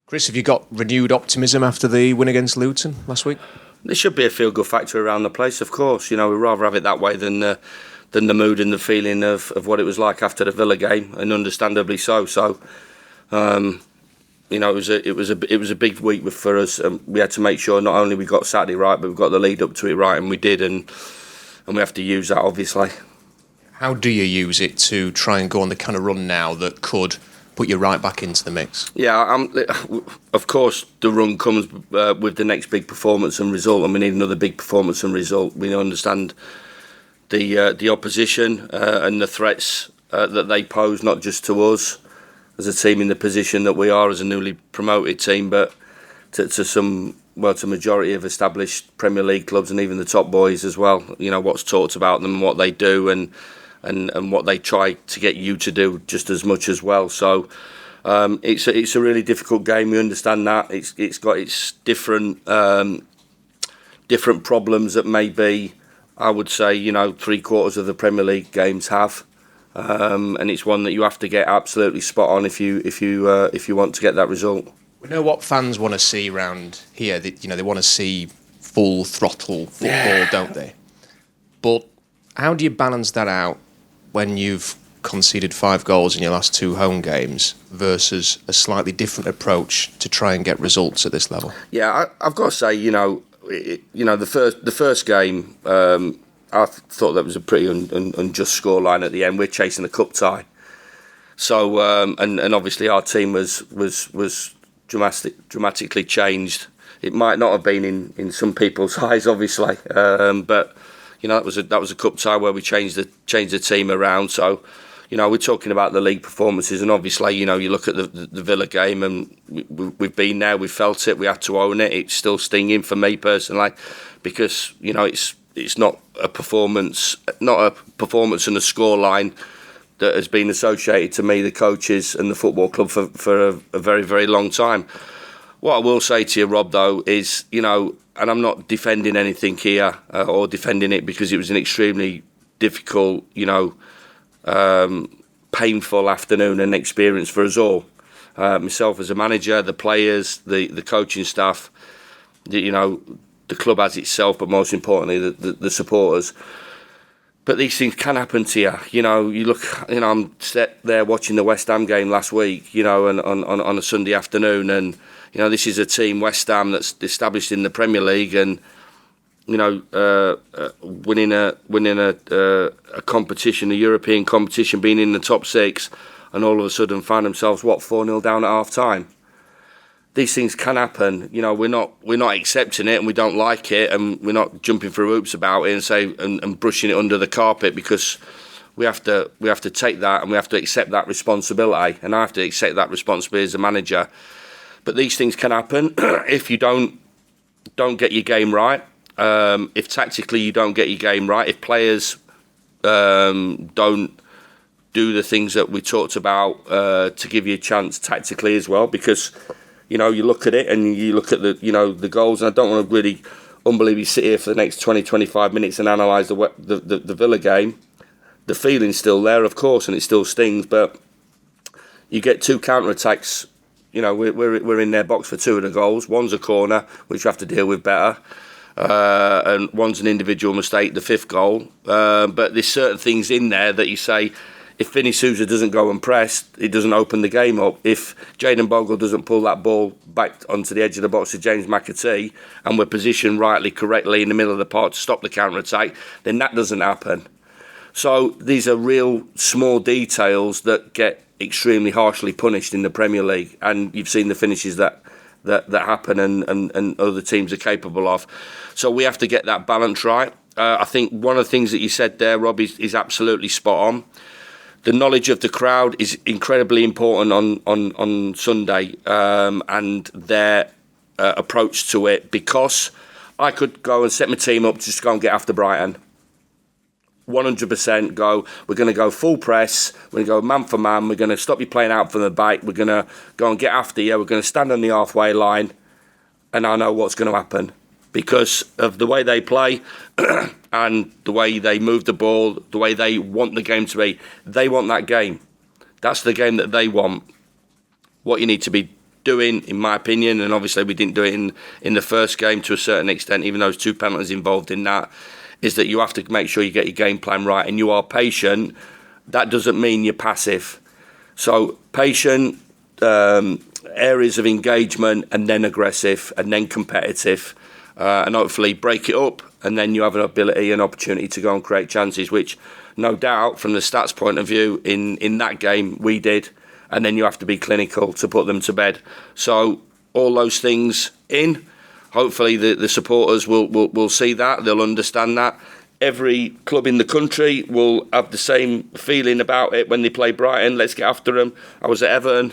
Chris, have you got renewed optimism after the win against Luton last week? There should be a feel-good factor around the place, of course. We'd rather have it that way than the mood and the feeling of what it was like after the Villa game, and understandably so. So, it was a big week for us. We had to make sure not only we got Saturday right, but we got the lead up to it right, and we did, and we have to use that, obviously. How do you use it to try and go on the kind of run now that could put you right back into the mix? Yeah, of course, the run comes with the next big performance and result, and we need another big performance and result. We understand the opposition and the threats that they pose, not just to us as a team in the position that we are as a newly promoted team, but to majority of established Premier League clubs and even the top boys as well. What's talked about them, what they do, and what they try to get you to do just as much as well. So it's a really difficult game. We understand that it's got its different problems that maybe, I would say, 3/4 of the Premier League games have, and it's one that you have to get absolutely spot on if you want to get that result. We know what fans want to see around here. They want to see full throttle football, don't they? But how do you balance that out when you've conceded 5 goals in your last 2 home games versus a slightly different approach to try and get results at this level? Yeah, I've got to say, the first game, I thought that was a pretty unjust scoreline at the end. We're chasing a cup tie, so and obviously our team was dramatically changed. It might not have been in some people's eyes, obviously, but that was a cup tie where we changed the team around. So, we're talking about the league performances, and obviously, you look at the Villa game, and we've been there, we felt it, we had to own it. It's still stinging for me personally, because it's not a performance and a scoreline that has been associated to me, the coaches, and the football club for a very, very long time. What I will say to you, Rob, though, is, and I'm not defending anything here or defending it, because it was an extremely difficult, painful afternoon and experience for us all. Myself as a manager, the players, the coaching staff, the club as itself, but most importantly, the supporters. But these things can happen to you. You look. I'm sat there watching the West Ham game last week. And on a Sunday afternoon, and this is a team, West Ham, that's established in the Premier League, and winning a competition, a European competition, being in the top 6, and all of a sudden find themselves 4-0 down at half time. These things can happen. We're not accepting it, and we don't like it, and we're not jumping through hoops about it and brushing it under the carpet, because we have to take that, and we have to accept that responsibility, and I have to accept that responsibility as a manager. But these things can happen if you don't get your game right. If tactically you don't get your game right, if players don't do the things that we talked about to give you a chance tactically as well, because you look at it and you look at the goals, and I don't want to really unbelievably sit here for the next 20-25 minutes and analyse the Villa game. The feeling's still there, of course, and it still stings, but you get 2 counter-attacks. We're in their box for 2 of the goals. One's a corner, which we have to deal with better. And one's an individual mistake, the 5th goal. But there's certain things in there that you say, if Vinny Souza doesn't go and press, it doesn't open the game up. If Jayden Bogle doesn't pull that ball back onto the edge of the box to James McAtee, and we're positioned correctly in the middle of the park to stop the counter-attack, then that doesn't happen. So these are real small details that get extremely harshly punished in the Premier League, and you've seen the finishes that happen and other teams are capable of. So we have to get that balance right. I think one of the things that you said there, Rob, is absolutely spot on. The knowledge of the crowd is incredibly important on Sunday, and their approach to it, because I could go and set my team up to just go and get after Brighton. 100% go. We're going to go full press. We're going to go man for man. We're going to stop you playing out from the back. We're going to go and get after you. We're going to stand on the halfway line, and I know what's going to happen because of the way they play and the way they move the ball, the way they want the game to be. They want that game. That's the game that they want. What you need to be doing, in my opinion, and obviously we didn't do it in the first game to a certain extent, even though there's 2 penalties involved in that, is that you have to make sure you get your game plan right and you are patient. That doesn't mean you're passive. So patient, areas of engagement, and then aggressive, and then competitive, and hopefully break it up, and then you have an ability and opportunity to go and create chances, which no doubt from the stats point of view in that game we did, and then you have to be clinical to put them to bed. So all those things in, hopefully the supporters will see that, they'll understand that. Every club in the country will have the same feeling about it when they play Brighton. Let's get after them. I was at Everton.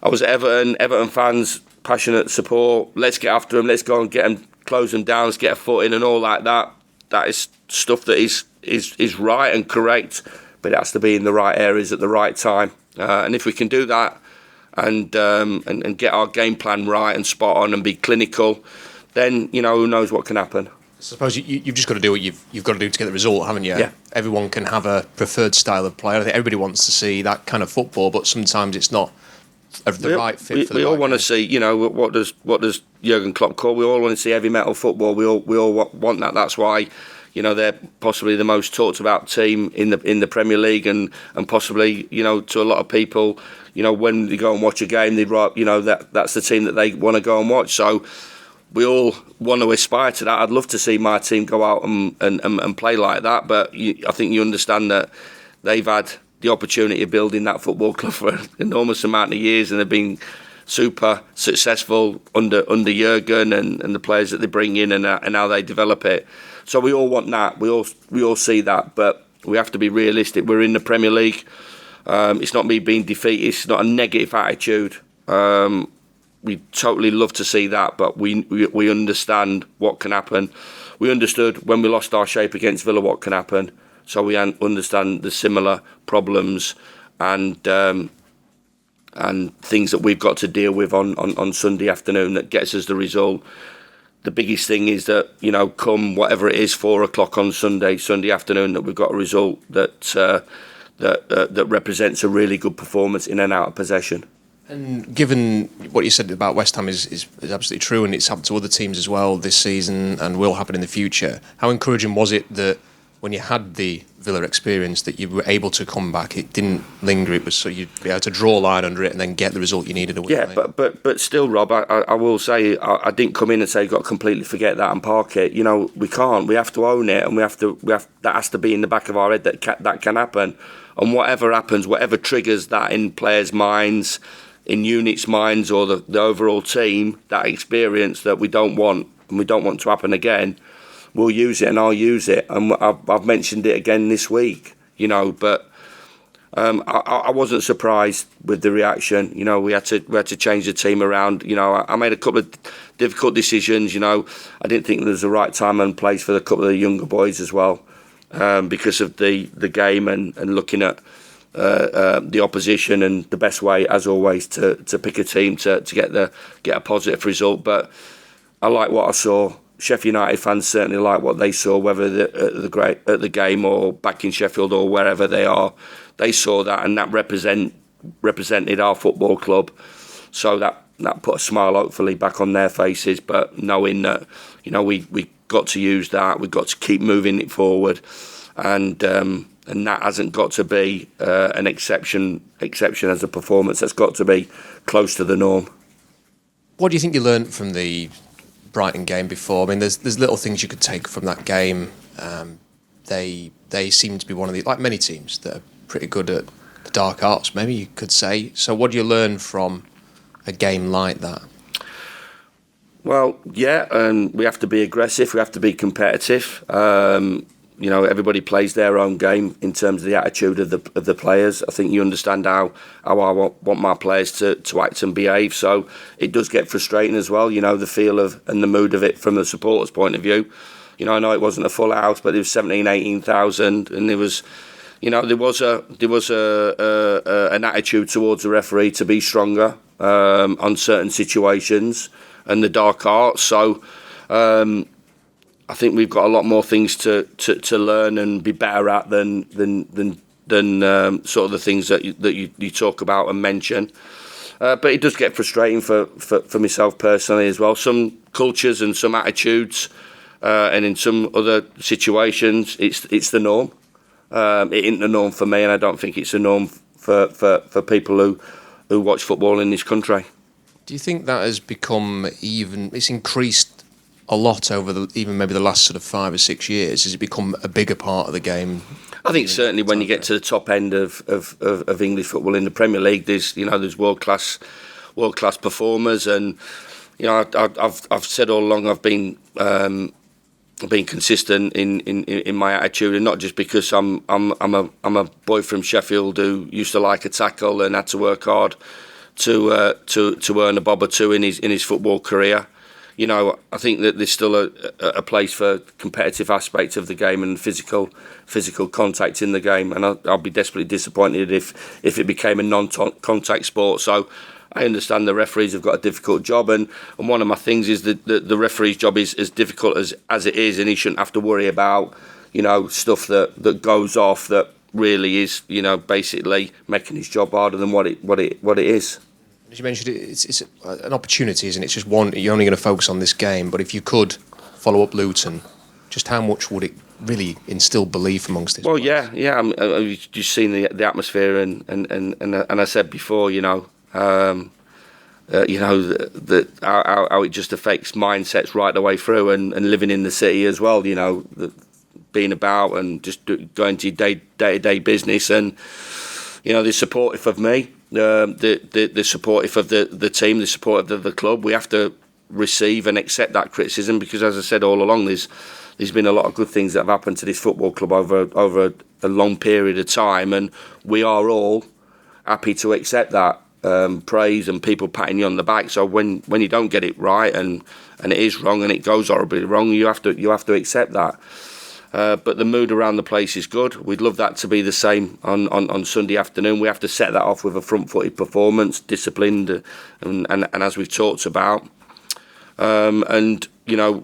Everton fans, passionate support. Let's get after them. Let's go and get them, close them down. Let's get a foot in and all like that. That is stuff that is right and correct, but it has to be in the right areas at the right time. And if we can do that and get our game plan right and spot on and be clinical, then who knows what can happen. I suppose you've just got to do what you've got to do to get the result, haven't you? Yeah. Everyone can have a preferred style of play. I think everybody wants to see that kind of football, but sometimes it's not the right fit for the We all want to see, what does Jurgen Klopp call? We all want to see heavy metal football. We all want that. That's why, they're possibly the most talked about team in the Premier League, and possibly, to a lot of people, when they go and watch a game, they'd write, that's the team that they want to go and watch. So we all want to aspire to that. I'd love to see my team go out and play like that, but I think you understand that they've had the opportunity of building that football club for an enormous amount of years, and they've been super successful under Jurgen and the players that they bring in and how they develop it. So we all want that. We all see that, but we have to be realistic. We're in the Premier League. It's not me being defeated. It's not a negative attitude. We totally love to see that, but we understand what can happen. We understood when we lost our shape against Villa what can happen. So we understand the similar problems and things that we've got to deal with on Sunday afternoon that gets us the result. The biggest thing is that, come whatever it is, 4:00 on Sunday afternoon, that we've got a result that represents a really good performance in and out of possession. And given what you said about West Ham is absolutely true, and it's happened to other teams as well this season and will happen in the future, how encouraging was it that when you had the Villa experience that you were able to come back? It didn't linger. It was so you'd be able to draw a line under it and then get the result you needed. But still, Rob, I will say I didn't come in and say you've got to completely forget that and park it. We can't. We have to own it, and we have that has to be in the back of our head that can happen. And whatever happens, whatever triggers that in players' minds, in units' minds, or the overall team, that experience that we don't want and we don't want to happen again, we'll use it, and I'll use it. And I've mentioned it again this week, but I wasn't surprised with the reaction. We had to change the team around. I made a couple of difficult decisions. I didn't think there was the right time and place for a couple of the younger boys as well, because of the game and looking at the opposition, and the best way, as always, to pick a team to get a positive result. But I like what I saw. Sheffield United fans certainly like what they saw, whether at the game or back in Sheffield or wherever they are. They saw that, and that represented our football club. So that put a smile, hopefully, back on their faces. But knowing that, we got to use that, we've got to keep moving it forward, and that hasn't got to be an exception as a performance. That's got to be close to the norm. What do you think you learned from the Brighton game before? I mean, there's little things you could take from that game. They seem to be one of the, like many teams, that are pretty good at the dark arts, maybe you could say. So what do you learn from a game like that? Well, we have to be aggressive. We have to be competitive. Everybody plays their own game in terms of the attitude of the players. I think you understand how I want my players to act and behave. So it does get frustrating as well. The feel of and the mood of it from the supporters' point of view. I know it wasn't a full house, but there was 18,000, and there was an attitude towards the referee to be stronger on certain situations and the dark arts. So I think we've got a lot more things to learn and be better at than sort of the things that you talk about and mention. But it does get frustrating for myself personally as well. Some cultures and some attitudes, and in some other situations, it's the norm. It isn't the norm for me, and I don't think it's the norm for people who watch football in this country. Do you think that has become it's increased a lot over even maybe the last sort of 5 or 6 years? Has it become a bigger part of the game? I think certainly when you get to the top end of English football in the Premier League, there's world class performers, and I've said all along I've been consistent in my attitude, and not just because I'm a boy from Sheffield who used to like a tackle and had to work hard to earn a bob or two in his football career. I think that there's still a place for competitive aspects of the game and physical contact in the game, and I'll be desperately disappointed if it became a non-contact sport. So I understand the referees have got a difficult job, and one of my things is that the referee's job is as difficult as it is, and he shouldn't have to worry about stuff that goes off that really is basically making his job harder than what it is. As you mentioned, it's an opportunity, isn't it? It's just one. You're only going to focus on this game, but if you could follow up Luton, just how much would it really instill belief amongst this? Well, yeah. I've just seen the atmosphere, and I said before, how it just affects mindsets right the way through, and living in the city as well. Being about and just going to your day-to-day business, and they're supportive of me. They're supportive of the team, they're supportive of the club. We have to receive and accept that criticism, because, as I said all along, there's been a lot of good things that have happened to this football club over a long period of time, and we are all happy to accept that praise and people patting you on the back. So when you don't get it right and it is wrong and it goes horribly wrong, you have to accept that. But the mood around the place is good. We'd love that to be the same on Sunday afternoon. We have to set that off with a front-footed performance, disciplined, and as we've talked about. And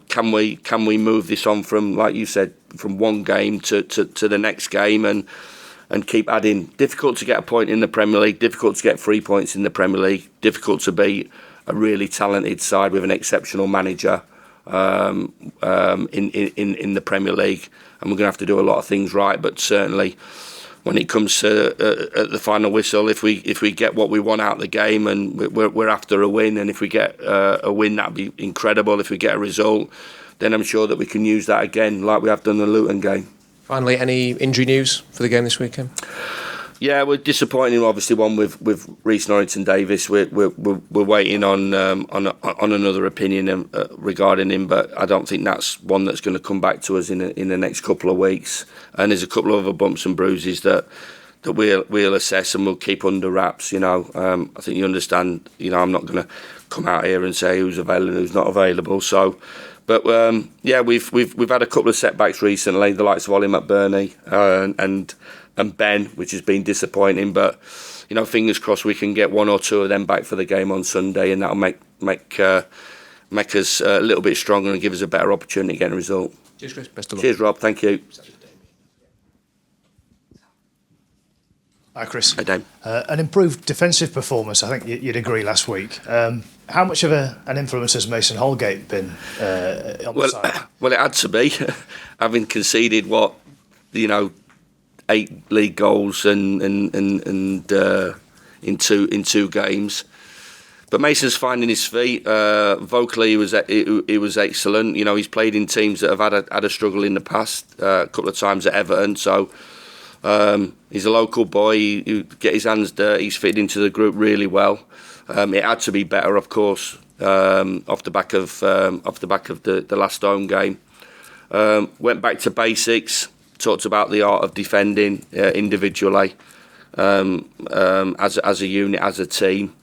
can we move this on from, like you said, from one game to the next game, and keep adding? Difficult to get a point in the Premier League. Difficult to get 3 points in the Premier League. Difficult to beat a really talented side with an exceptional manager. In the Premier League, and we're going to have to do a lot of things right. But certainly, when it comes to at the final whistle, if we get what we want out of the game, and we're after a win, and if we get a win, that'd be incredible. If we get a result, then I'm sure that we can use that again, like we have done the Luton game. Finally, any injury news for the game this weekend? Yeah, we're disappointing. Obviously, one with Reece Norrington-Davies. We're waiting on another opinion regarding him, but I don't think that's one that's going to come back to us in the next couple of weeks. And there's a couple of other bumps and bruises that we'll assess and we'll keep under wraps. I think you understand. I'm not going to come out here and say who's available and who's not available. So. But we've had a couple of setbacks recently, the likes of Ollie McBurney and Ben, which has been disappointing. But fingers crossed we can get one or two of them back for the game on Sunday, and that'll make us a little bit stronger and give us a better opportunity to get a result. Cheers, Chris. Best of luck. Cheers, Rob. Thank you. Hi, Chris. Hi, Dave. An improved defensive performance, I think you'd agree, last week. How much of an influence has Mason Holgate been on the side? Well, it had to be, having conceded 8 league goals and in two games. But Mason's finding his feet. Vocally, he was excellent. He's played in teams that have had a struggle in the past, a couple of times at Everton. So. He's a local boy. He get his hands dirty. He's fitted into the group really well. It had to be better, of course, off the back of the last home game. Went back to basics. Talked about the art of defending individually, as a unit, as a team,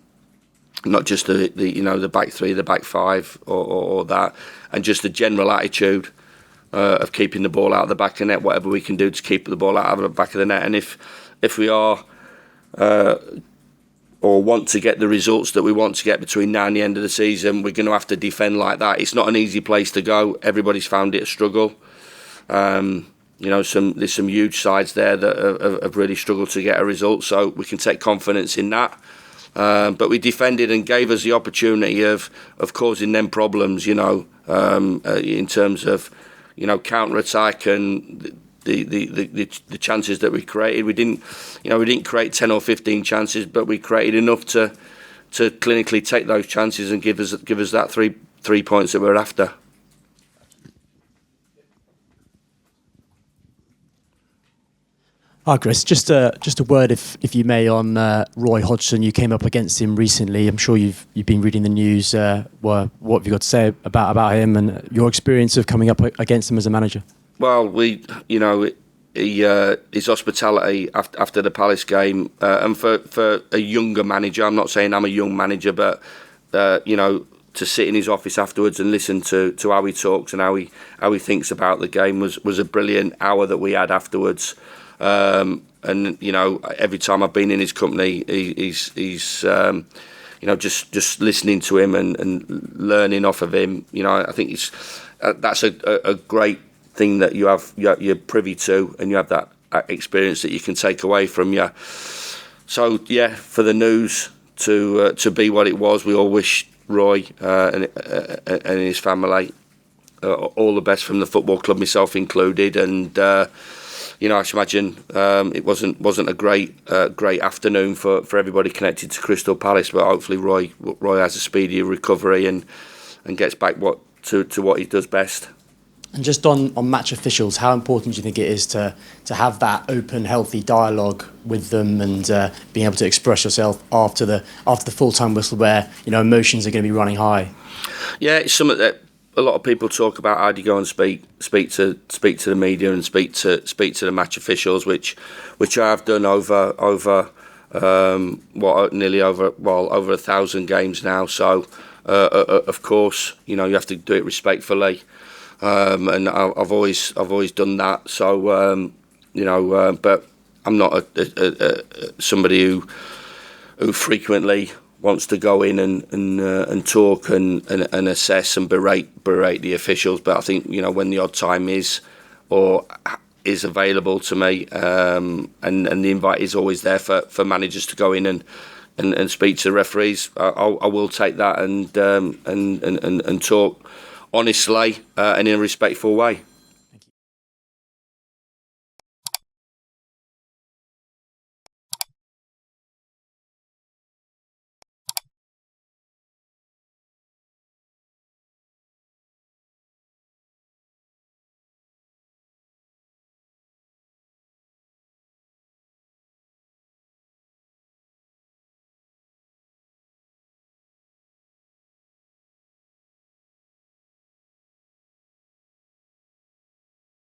not just the back three, the back five, or that, and just the general attitude. Of keeping the ball out of the back of the net, whatever we can do to keep the ball out of the back of the net. And if we are or want to get the results that we want to get between now and the end of the season, we're going to have to defend like that. It's not an easy place to go. Everybody's found it a struggle. There's some huge sides there that have really struggled to get a result. So we can take confidence in that. But we defended and gave us the opportunity of causing them problems, in terms of, counter attack and the chances that we created. We didn't create 10 or 15 chances, but we created enough to clinically take those chances and give us that three points that we're after. Hi, Chris. Just a word, if you may, on Roy Hodgson. You came up against him recently. I'm sure you've been reading the news. What have you got to say about him and your experience of coming up against him as a manager? Well, his hospitality after the Palace game, and for a younger manager, I'm not saying I'm a young manager, but to sit in his office afterwards and listen to how he talks and how he thinks about the game was a brilliant hour that we had afterwards. And every time I've been in his company, he's just listening to him and learning off of him. I think that's a great thing that you're privy to, and you have that experience that you can take away from you. So yeah, for the news to be what it was, we all wish Roy and his family all the best from the football club, myself included, and. I should imagine it wasn't a great afternoon for everybody connected to Crystal Palace, but hopefully Roy has a speedy recovery and gets back to what he does best. And just on match officials, how important do you think it is to have that open, healthy dialogue with them and being able to express yourself after the full-time whistle, where emotions are going to be running high? Yeah, it's something that a lot of people talk about. How do you go and speak to the media and speak to the match officials, which I have done over nearly over 1,000 games now. So of course, you have to do it respectfully, and I've always done that. So but I'm not somebody who frequently wants to go in and talk and assess and berate the officials. But I think when the odd time is available to me, and the invite is always there for managers to go in and speak to the referees, I will take that and talk honestly and in a respectful way.